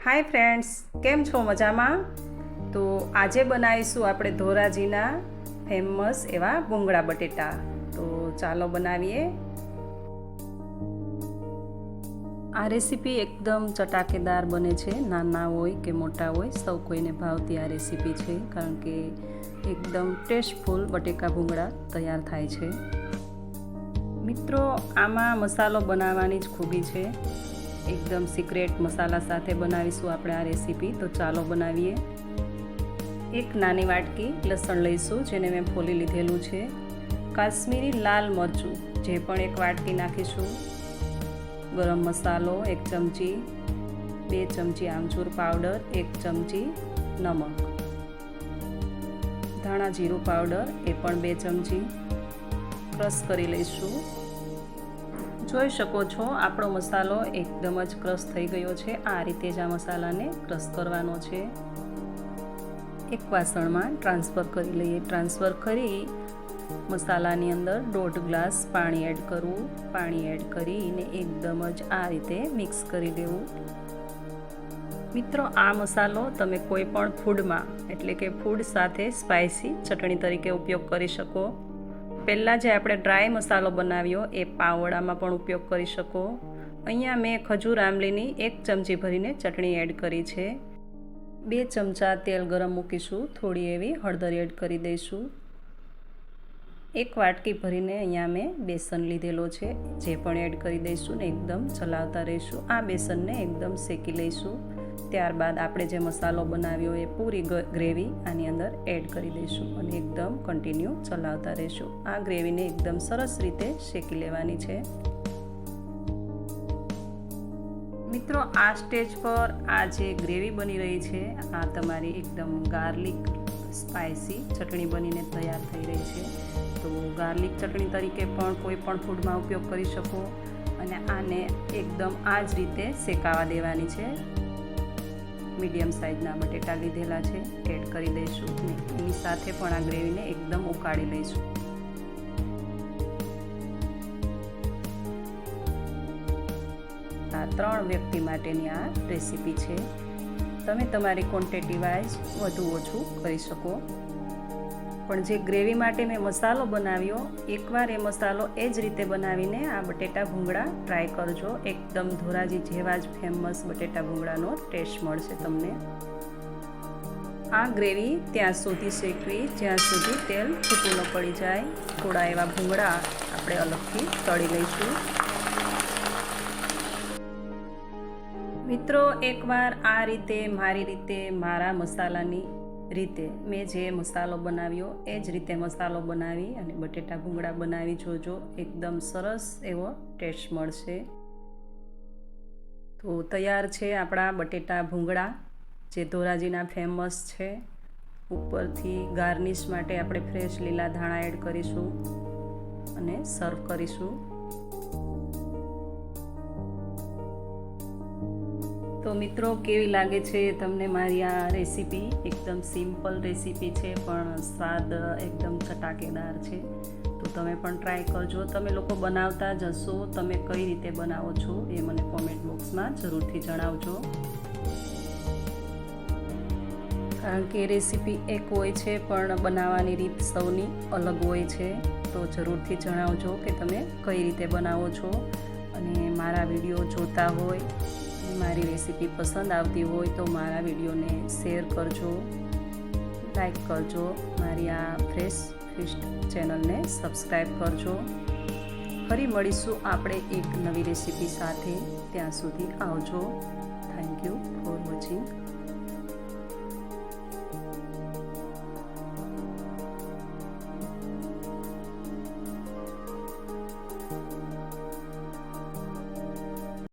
Hi friends, केम छो मजामा। तो आजे बनावीशुं आपणे धोराजीना फेमस एवा भूंगळा बटेटा। तो चालो बनावीए। आ रेसिपी एकदम चटाकेदार बने छे। नाना होय के मोटा होय सौ कोईने भावती आ रेसिपी छे, कारण के एकदम टेस्टफुल बटेका भूंगळा तैयार थाय छे। मित्रों, आमा मसालो बनाववानी ज खूबी छे। एकदम सीक्रेट मसाला साथे बनावीशुं आपणे आ रेसिपी। तो चालो बनावीए। एक नानी वाटकी लसण लईशुं, जेने मैं फोली लीधेलुं छे। काश्मीरी लाल मरचुं जे पण एक वाटकी नाखीशुं। गरम मसालो 1 चमची, 2 चमची आमचूर पाउडर, 1 चमची नमक, धाणा जीरु पाउडर ए पण 2 चमची क्रश करी लईशुं। જોઈ શકો છો આપણો મસાલો એકદમ જ ક્રશ થઈ ગયો છે। આ રીતે જ આ મસાલાને ક્રશ કરવાનો છે। એક વાસણમાં ટ્રાન્સફર કરી લઈએ। ટ્રાન્સફર કરી મસાલાની અંદર 1.5 ગ્લાસ પાણી એડ કરવું। પાણી એડ કરીને એકદમ જ આ રીતે મિક્સ કરી દેવું। મિત્રો, આ મસાલો તમે કોઈ પણ ફૂડમાં એટલે કે ફૂડ સાથે સ્પાઇસી ચટણી તરીકે ઉપયોગ કરી શકો। પહેલાં જે આપણે ડ્રાય મસાલો બનાવ્યો એ પાવડામાં પણ ઉપયોગ કરી શકો। અહીંયા મેં ખજૂર આંબલીની 1 ચમચી ભરીને ચટણી એડ કરી છે। 2 ચમચા તેલ ગરમ મૂકીશું। થોડી એવી હળદર એડ કરી દઈશું। 1 વાટકી ભરીને અહીંયા મેં બેસન લીધેલો છે, જે પણ એડ કરી દઈશું ને એકદમ ચલાવતા રહીશું। આ બેસનને એકદમ શેકી લઈશું। ત્યારબાદ આપણે જે મસાલો બનાવ્યો એ પૂરી ગ્રેવી આની અંદર એડ કરી દઈશું અને એકદમ કન્ટિન્યુ ચલાવતા રહીશું। આ ગ્રેવીને એકદમ સરસ રીતે શેકી લેવાની છે। મિત્રો, આ સ્ટેજ પર આ જે ગ્રેવી બની રહી છે આ તમારી એકદમ ગાર્લિક સ્પાઇસી ચટણી બનીને તૈયાર થઈ રહી છે। તો ગાર્લિક ચટણી તરીકે પણ કોઈ પણ ફૂડમાં ઉપયોગ કરી શકો અને આને એકદમ આ જ રીતે શેકાવા દેવાની છે। મીડિયમ સાઇઝના બટેટા લીધેલા છે, એડ કરી દઈશું અને એની સાથે પણ આ ગ્રેવીને એકદમ ઉકાળી લઈશું। આ 3 વ્યક્તિ માટેની આ રેસીપી છે। તમે તમારી ક્વોન્ટિટી વાઇઝ વધુ ઓછું કરી શકો। પણ જે ગ્રેવી માટે મેં મસાલો બનાવ્યો, એકવાર એ મસાલો એ જ રીતે બનાવીને આ બટેટા ભૂંગળા ટ્રાય કરજો। એકદમ ધોરાજી જેવા જ ફેમસ બટેટા ભૂંગળાનો ટેસ્ટ મળશે તમને। આ ગ્રેવી ત્યાં સુધી શેકવી જ્યાં સુધી તેલ છૂટું ન પડી જાય। થોડા એવા ભૂંગળા આપણે અલગથી તળી લઈશું। મિત્રો, એકવાર આ રીતે મારી રીતે મારા મસાલાની રીતે મેં જે મસાલો બનાવ્યો એ જ રીતે મસાલો બનાવી અને બટેટા ભૂંગળા બનાવી જોજો। એકદમ સરસ એવો ટેસ્ટ મળશે। તો તૈયાર છે આપણા બટેટા ભૂંગળા, જે ધોરાજીના ફેમસ છે। ઉપરથી ગાર્નિશ માટે આપણે ફ્રેશ લીલા ધાણા એડ કરીશું અને સર્વ કરીશું। તો મિત્રો, કેવી લાગે છે તમને મારી આ રેસીપી? એકદમ સિમ્પલ રેસીપી છે પણ સ્વાદ એકદમ ચટાકેદાર છે। તો તમે પણ ટ્રાય કરજો। તમે લોકો બનાવતા જ હશો, તમે કઈ રીતે બનાવો છો એ મને કોમેન્ટ બોક્સમાં જરૂરથી જણાવજો, કારણ કે રેસીપી એક હોય છે પણ બનાવવાની રીત સૌની અલગ હોય છે। તો જરૂરથી જણાવજો કે તમે કઈ રીતે બનાવો છો અને મારા વિડીયો જોતા હોય, મારી રેસીપી પસંદ આવતી હોય તો મારા વિડીયોને શેર કરજો, લાઈક કરજો, મારી આ ફ્રેશ ફિશ ચેનલને સબસ્ક્રાઈબ કરજો। ફરી મળીશું આપણે એક નવી રેસીપી સાથે। ત્યાં સુધી આવજો। Thank you for watching.